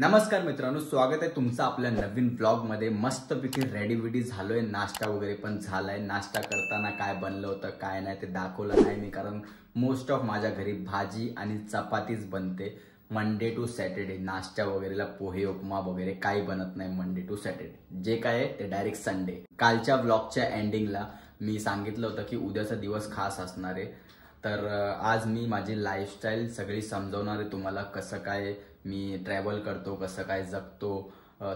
नमस्कार मित्रांनो, स्वागत आहे तुमचं आपल्या नवीन ब्लॉग मध्ये। मस्तपैकी रेडी झालोय, नाश्ता वगैरे पण झालाय। नाश्ता करताना काय बनलं होतं काय नाही ते दाखवलं नाही मी, कारण मोस्ट ऑफ माझ्या घरी भाजी आणि चपातीच बनते मंडे टू सॅटर्डे। नाश्ता वगैरेला पोहे उपमा वगैरे काही बनत नाही मंडे टू सॅटर्डे। जे काय आहे ते डायरेक्ट संडे। कालच्या ब्लॉगच्या एंडिंगला मी सांगितलं होतं की उद्याचा दिवस खास असणार आहे, तर आज मी माझी लाईफस्टाईल सगळी समजवणार आहे तुम्हाला। कसं काय मी ट्रॅव्हल करतो, कसं काय जगतो।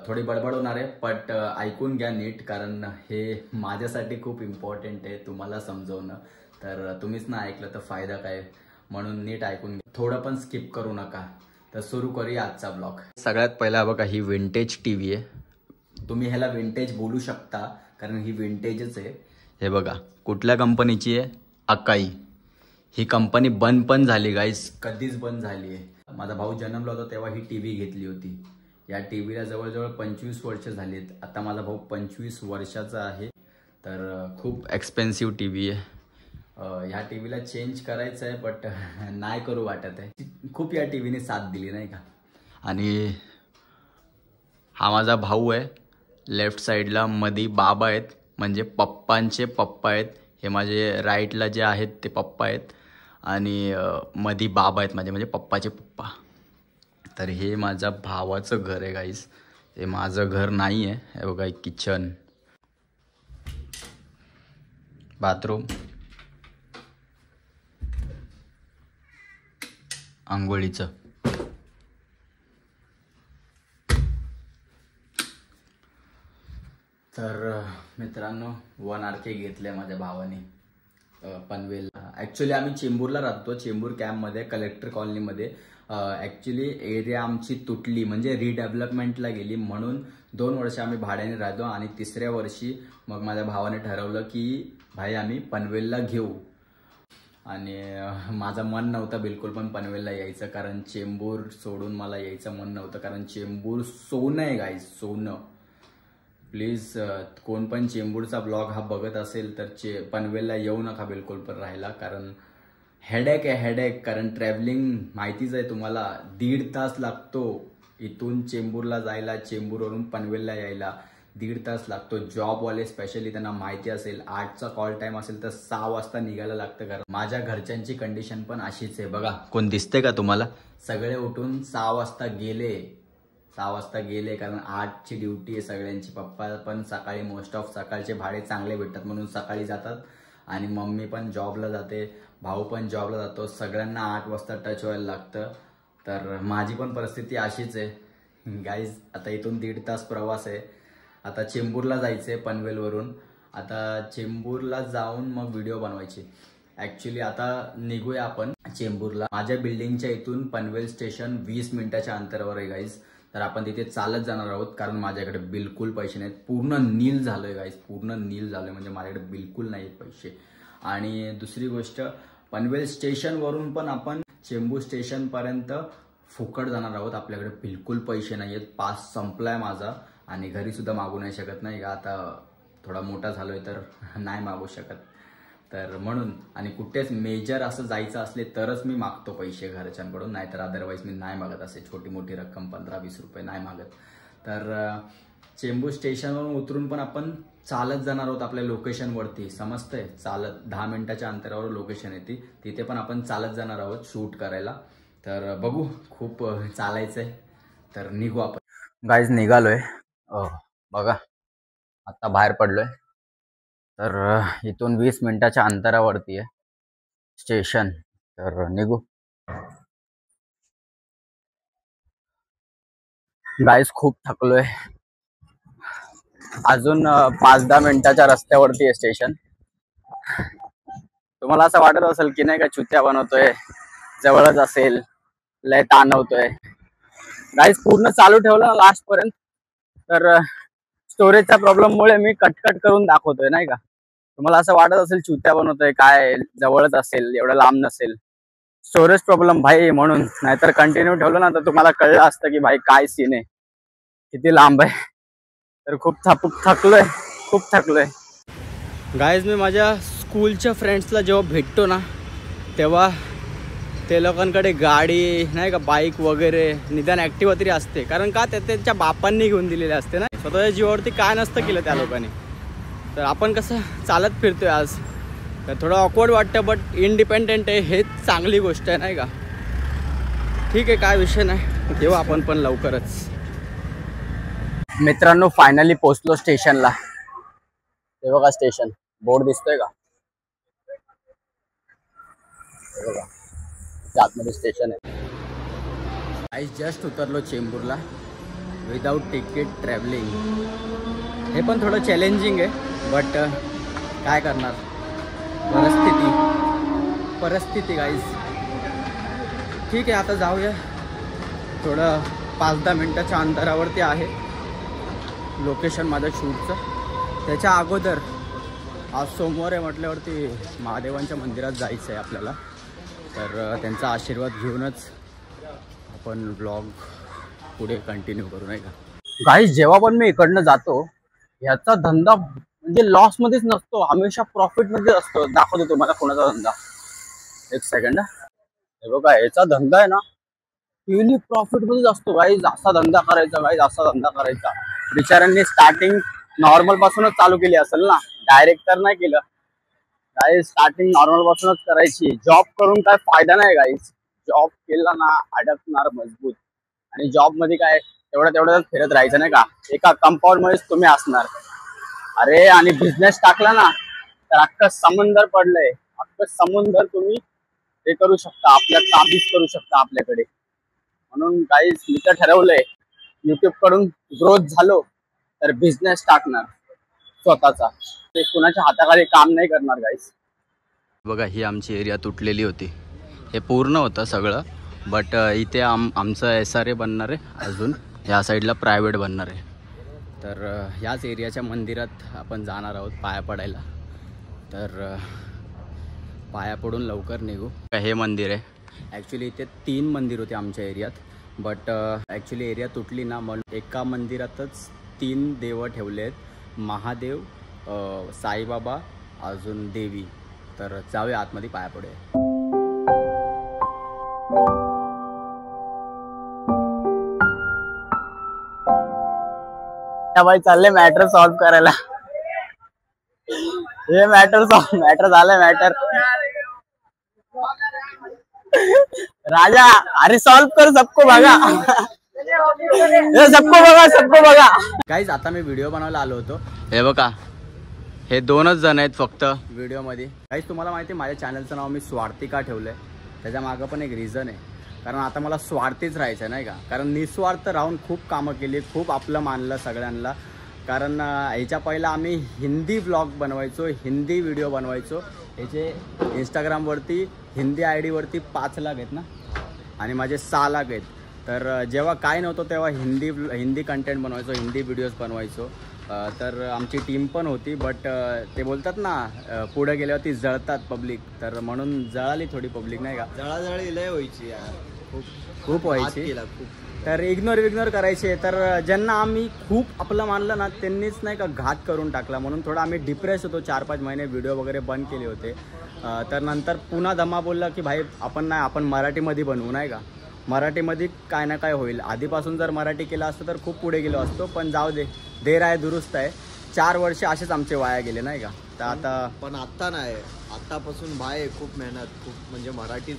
थोडी बडबड होणार आहे, बट ऐकून घ्या नीट, कारण हे माझ्यासाठी खूप इम्पॉर्टंट आहे तुम्हाला समजवणं। तर तुम्हीच ना ऐकलं तर फायदा काय, म्हणून नीट ऐकून घ्या, थोडं पण स्किप करू नका। तर सुरू करूया आजचा ब्लॉग। सगळ्यात पहिला बघा, ही विंटेज टीव्ही आहे। तुम्ही ह्याला विंटेज बोलू शकता कारण ही विंटेजच आहे। हे बघा कुठल्या कंपनीची आहे, अकाई। ही कंपनी बंद पण झाली गाईस, कधीच बंद झाली आहे। माझा भाऊ जन्मला होता तेव्हा ही टीव्ही घेतली होती। या टीव्हीला जवळजवळ 25 वर्ष झालीत। आता माझा भाऊ 25 वर्षाचा आहे, तर खूप एक्सपेन्सिव्ह टीव्ही आहे। ह्या टीव्हीला चेंज करायचं आहे, बट नाही करू वाटत आहे। खूप या टीव्हीने साथ दिली नाही का। आणि हा माझा भाऊ आहे, लेफ्ट साईडला मधी बाबा आहेत, म्हणजे पप्पांचे पप्पा आहेत। हे माझे राईटला जे आहेत ते पप्पा आहेत, आणि मधी बाबा आहेत माझे, म्हणजे पप्पाचे पप्पा। तर हे माझ्या भावाचं घर आहे गाईस, हे माझं घर नाही आहे। हे बघा, किचन, बाथरूम, आंघोळीचं। तर मित्रांनो, 1 RK घेतले माझ्या भावाने पनवेलला। ॲक्च्युली आम्ही चेंबूरला राहतो, चेंबूर कॅम्पमध्ये, कलेक्टर कॉलनीमध्ये। ॲक्च्युली एरिया आमची तुटली, म्हणजे रिडेव्हलपमेंटला गेली, म्हणून 2 वर्ष आम्ही भाड्याने राहतो। आणि 3ऱ्या वर्षी मग माझ्या भावाने ठरवलं की भाई आम्ही पनवेलला घेऊ। आणि माझं मन नव्हतं बिलकुल पण पनवेलला यायचं, कारण चेंबूर सोडून मला यायचं मन नव्हतं, कारण चेंबूर सोनं आहे गाईस, सोनं। प्लीज कोण पण चेंबूरचा ब्लॉग हा बघत असेल तर पनवेलला येऊ नका बिलकुल पण राहायला, कारण हेडेक आहे, हेडेक। कारण ट्रॅव्हलिंग माहितीच आहे तुम्हाला, 1.5 तास लागतो इथून चेंबूरला जायला, चेंबूरवरून पनवेलला यायला 1.5 तास लागतो। जॉबवाले स्पेशली त्यांना माहिती असेल, 8चा कॉल टाइम असेल तर 6 वाजता निघायला लागतं घर। माझ्या घरच्यांची कंडिशन पण अशीच आहे बघा। कोण दिसते का तुम्हाला? सगळे उठून 6 वाजता गेले, 6 वाजता गेले, कारण 8ची ड्युटी आहे सगळ्यांची। पप्पा पण सकाळी, मोस्ट ऑफ सकाळचे भाडे चांगले भेटतात म्हणून सकाळी जातात, आणि मम्मी पण जॉबला जाते, भाऊ पण जॉबला जातो। सगळ्यांना 8 वाजता टच व्हायला लागतं। तर माझी पण परिस्थिती अशीच आहे गाईज। आता इथून 1.5 तास प्रवास आहे। आता चेंबूरला जायचं आहे पनवेलवरून। आता चेंबूरला जाऊन मग व्हिडिओ बनवायची। ॲक्च्युली आता निघूया आपण चेंबूरला। माझ्या बिल्डिंगच्या इथून पनवेल स्टेशन 20 मिनिटाच्या अंतरावर आहे गाईज। तर आपण तिथे चालत जाणार आहोत, कारण माझ्याकडे बिलकुल पैसे नाहीत। पूर्ण नील झालोय गाईज, पूर्ण नील झालोय, म्हणजे माझ्याकडे बिलकुल नाहीत पैसे। आणि दुसरी गोष्ट, पनवेल स्टेशनवरून पण आपण चेंबूर स्टेशनपर्यंत फुकट जाणार आहोत। आपल्याकडे बिलकुल पैसे नाही आहेत, पास संपलाय माझा, आणि घरी सुद्धा मागू नाही शकत नाही का, आता थोडा मोठा झालोय तर नाही मागू शकत। तर म्हणून, आणि कुठेच मेजर असं जायचं असले तरच मी मागतो पैसे घरच्यांकडून, नाहीतर अदरवाईज मी नाही मागत। असे छोटी मोठी रक्कम 15-20 रुपये नाही मागत। तर चेंबूर स्टेशनवरून उतरून पण आपण चालत जाणार आहोत आपल्या लोकेशनवरती, समजतंय? चालत 10 मिनिटाच्या अंतरावर लोकेशन येते, तिथे पण आपण चालत जाणार आहोत शूट करायला। तर बघू, खूप चालायचंय, तर निघू आपण गाईज। निघालोय बघा, आता बाहेर पडलोय। तर इथून 20 मिनिटाच्या अंतरावरती आहे स्टेशन, तर निघू गाईज। खूप थकलोय, अजून 5-10 मिनिटाच्या रस्त्यावरती आहे स्टेशन। तुम्हाला असं वाटत असेल की नाही का चुत्या बनवतोय, जवळच असेल, लय ताणवतोय गाईज। पूर्ण चालू ठेवलं ना लास्ट पर्यंत, तर स्टोरेजच्या प्रॉब्लेममुळे मी कट करून दाखवतोय नाही का। तुम्हाला असं वाटत असेल चुत्या बनवतोय, काय जवळच असेल, एवढं लांब नसेल, स्टोरेज प्रॉब्लेम भाई म्हणून। नाहीतर कंटिन्यू ठेवलं ना तर तुम्हाला कळलं असतं की भाई काय सीन आहे, किती लांब आहे। तर खूप थकलोय, खूप थकलोय गाईज। मी माझ्या स्कूलच्या फ्रेंड्सला जेव्हा भेटतो ना, तेव्हा ते लोकांकडे गाडी नाही का, बाईक वगैरे, निदान ॲक्टिवा तरी असते. कारण का ते त्यांच्या बापांनी घेऊन दिलेले असते ना, स्वतःच्या जीवावरती काय नसतं केलं त्या लोकांनी. तर आपण कसं चालत फिरतोय आज, तर थोडं ऑकवर्ड वाटतं, बट इंडिपेंडेंट आहे, हेच चांगली गोष्ट आहे नाही का. ठीक आहे, काय विषय नाही, येऊ आपण पण लवकरच. मित्रांनो, फायनली पोहोचलो स्टेशनला. हे बघा स्टेशन, बोर्ड दिसतोय का, हे बघा आतमध्ये स्टेशन आहे. आई जस्ट उतरलो चेंबूरला विदाउट तिकीट ट्रॅव्हलिंग. हे पण थोडं चॅलेंजिंग आहे, बट काय करणार, परिस्थिती गाईज. ठीक आहे, आता जाऊया. थोडं 5-10 मिनटाच्या अंतरावरती आहे लोकेशन माझं शूटचं. त्याच्या अगोदर आज सोमवार आहे म्हटल्यावरती महादेवांच्या मंदिरात जायचं आहे आपल्याला. तर त्यांचा आशीर्वाद घेऊनच आपण ब्लॉग पुढे कंटिन्यू करू नाही का. गाईज, जेव्हा पण मी इकडनं जातो, याचा धंदा म्हणजे लॉसमध्येच नसतो, हमेशा प्रॉफिटमध्ये असतो. दाखवतो तुम्हाला कोणाचा धंदा. एक सेकंड. हे बघा, याचा धंदा आहे ना, डेली प्रॉफिटमध्येच असतो गाईज. असा धंदा करायचा गाईज, असा धंदा करायचा. बिचाऱ्यांनी स्टार्टिंग नॉर्मल पासूनच चालू केली असेल ना, डायरेक्ट तर नाही केलं. गाईज स्टार्टिंग नॉर्मल पासूनच करायची. जॉब करून काय फायदा नाही गाईज. जॉब केला ना अडकणार मजबूत. आणि जॉब मध्ये काय तेवढ्याच फिरत राहायचं नाही का, एका कंपाऊंड मध्येच तुम्ही असणार. अरे आणि बिझनेस टाकला ना तर अख्खं समुंदर पडलंय. अख्खं समुंदर तुम्ही हे करू शकता, आपल्या ताब्यात करू शकता आपल्याकडे. म्हणून गाईज मी तर ठरवलंय, युट्यूब कडून ग्रोथ झालो तर बिझनेस टाकणार स्वतःचा. ते कुणाच्या हाताखाली काम नाही करणार गाईस. बघा, ही आमची एरिया तुटलेली होती. हे पूर्ण होतं सगळं, बट इथे आमचं SRA बनणार आहे. अजून ह्या साईडला प्रायव्हेट बनणार आहे. तर ह्याच एरियाच्या मंदिरात आपण जाणार आहोत पाया पडायला. तर पाया पडून लवकर निघू. हे मंदिर आहे. ॲक्च्युली इथे 3 मंदिर होते आमच्या एरियात, बट ॲक्च्युली एरिया तुटली ना, म्हणून एका मंदिरातच 3 देव ठेवले आहेत. महादेव, साईबाबा, अजून देवी. तर जाऊया आतमध्ये, पाया पडूया. बाई चालले मॅटर सॉल्व करायला. हे मॅटर झालंय मॅटर. राजा, अरे सॉल्व कर, सबको बघा, सबको बघा. गाईज, आता मी व्हिडिओ बनवायला आलो होतो. हे बघा, हे 2च जण आहेत फक्त व्हिडिओ मध्ये. गाईज, तुम्हाला माहिती आहे माझ्या चॅनलचं नाव मी स्वार्थी का ठेवलंय? त्याच्या मागं पण एक रिझन आहे. कारण आता मला स्वार्थीच राहायचं नाही का. कारण निस्वार्थ राहून खूप कामं केली, खूप आपलं मानलं सगळ्यांना. कारण ह्याच्या पहिला आम्ही हिंदी ब्लॉग बनवायचो, हिंदी व्हिडिओ बनवायचो. ह्याचे इंस्टाग्रामवरती हिंदी ID वरती 5 लाख आहेत ना, आणि माझे 6 लाख आहेत. तर जेव्हा काय नव्हतं तेव्हा हिंदी कंटेंट बनवायचो, हिंदी व्हिडिओज बनवायचो. तर आमची टीम पण होती, बट ते बोलतात ना, पुढे गेल्यावरती जळतात पब्लिक. तर म्हणून जळाली थोडी पब्लिक नाही का. जळाजळी लय व्हायची यार, खूप व्हायची. तर इग्नोर करायचे. तर ज्यांना आम्ही खूप आपलं मानलं ना, त्यांनीच नाही का घात करून टाकला. म्हणून थोडा आम्ही डिप्रेस होतो. 4-5 महिने व्हिडिओ वगैरे बंद केले होते. तर नंतर पुन्हा धम्मा बोलला की भाई आपण मराठीमध्ये बनवू नाही का. मराठीमध्ये काय ना काय होईल. आधीपासून जर मराठी केलं असतं तर खूप पुढे गेलो असतो. पण जाऊ दे, देर आहे दुरुस्त आहे. 4 वर्ष असेच आमचे वाया गेले नाही का. तर आता पण आत्ता नाही, आत्तापासून भाई खूप मेहनत, खूप म्हणजे मराठीच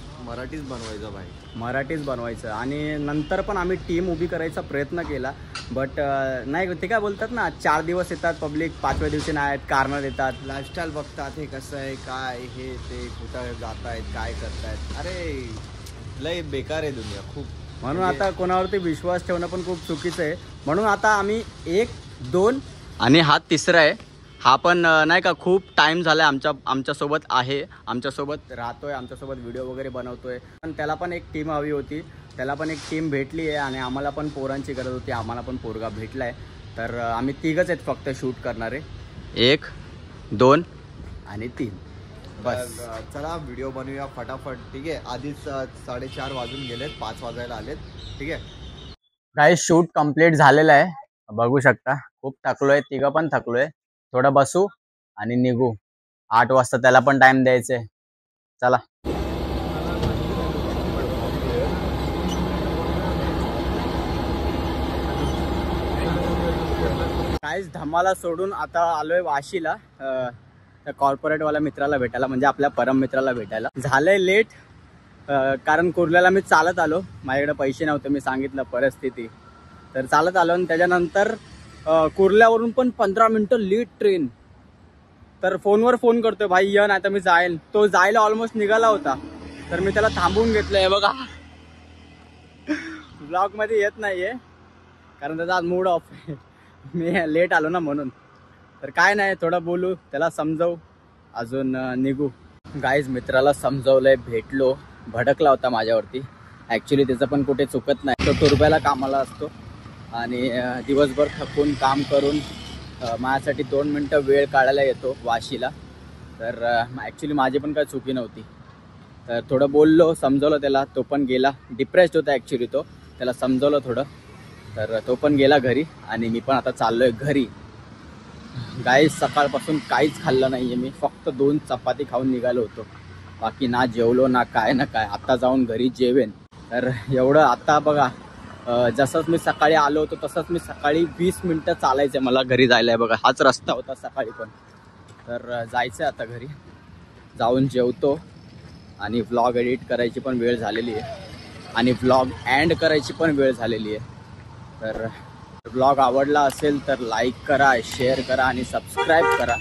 बनवायचं भाई, मराठीच बनवायचं. आणि नंतर पण आम्ही टीम उभी करायचा प्रयत्न केला, बट नाही. ते काय बोलतात ना, 4 दिवस येतात पब्लिक, 5व्या दिवशी नाही आहेत, कारणं देतात, लाईफस्टाईल बघतात, हे कसं आहे, काय हे ते, कुठं जात आहेत, काय करतायत. अरे लय बेकार आहे दुनिया खूप. म्हणून आता कोणावरती विश्वास ठेवणं पण खूप चुकीचं आहे. म्हणून आता आम्ही 1, 2 आणि हा 3रा आहे. हा पण नाही का खूप टाईम झाला आहे आमच्यासोबत आहे, आमच्यासोबत राहतोय, आमच्यासोबत व्हिडिओ वगैरे बनवतोय. पण त्याला पण एक टीम हवी होती, त्याला पण एक टीम भेटली आहे. आणि आम्हाला पण पोरांची गरज होती, आम्हाला पण पोरगा भेटला आहे. तर आम्ही 3घच आहेत फक्त शूट करणारे, 1, 2 आणि 3 बस. चला व्हिडिओ बनवूया फटाफट. ठीक आहे, आधीच 4:30 वाजून गेलेत, 5 वाजायला आलेत. ठीक आहे गाईस, शूट कंप्लीट झालेलं आहे, बघू शकता. खूप थकलोय, 3घं पण थकलोय. थोडं बसू आणि निघू. 8 वाजता त्याला पण टाइम द्यायचंय. चला. काहीच धमाला सोडून आता आलोय वाशीला त्या कॉर्पोरेटवाल्या मित्राला भेटायला, म्हणजे आपल्या परम मित्राला भेटायला. झालंय लेट कारण कुर्ल्याला मी चालत आलो, माझ्याकडे पैसे नव्हते, मी सांगितलं परिस्थिती, तर चालत आलो. आणि त्याच्यानंतर कुर्ल्यावरून पण 15 मिनटं लेट ट्रेन. तर फोनवर फोन करतोय, भाई ये नाही तर मी जाईल. तो जायला ऑलमोस्ट निघाला होता, तर मी त्याला थांबवून घेतलंय. बघा ब्लॉग मध्ये येत नाहीये कारण त्याचा आज मूड ऑफ आहे. मी लेट आलो ना म्हणून. तर काय नाही, थोडं बोलू, त्याला समजवू, अजून निघू. गाईज मित्राला समजवलंय, भेटलो, भडकला होता माझ्यावरती. ॲक्च्युली त्याचं पण कुठे चुकत नाही, तो टुरब्याला कामाला असतो आणि दिवसभर थकून काम करून माझ्यासाठी 2 मिनटं वेळ काढायला येतो वाशीला. तर ॲक्च्युली माझी पण काय चुकी नव्हती. तर थोडं बोललो, समजवलं त्याला. तो पण गेला, डिप्रेस्ड होता ॲक्च्युली तो, त्याला समजवलं थोडं. तर तो पण गेला घरी आणि मी पण आता चाललोय घरी. गाईज सकाळपासून काहीच खाल्लं नाही आहे मी, फक्त 2 चपाती खाऊन निघालो होतो. बाकी ना जेवलो ना काय ना काय. आता जाऊन घरी जेवेन. तर एवढं आता बघा, जसंच मी सकाळी आलो होतो तसंच मी सकाळी 20 मिनटं चालायचं मला घरी जायला आहे. बघा हाच रस्ता होता सकाळी पण. तर जायचं आहे आता घरी, जाऊन जेवतो आणि व्लॉग एडिट करायची पण वेळ झालेली आहे आणि व्लॉग एंड करायची पण वेळ झालेली आहे. तर व्लॉग आवडला असेल तर लाईक करा, शेअर करा आणि सबस्क्राईब करा.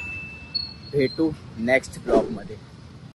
भेटू नेक्स्ट व्लॉगमध्ये.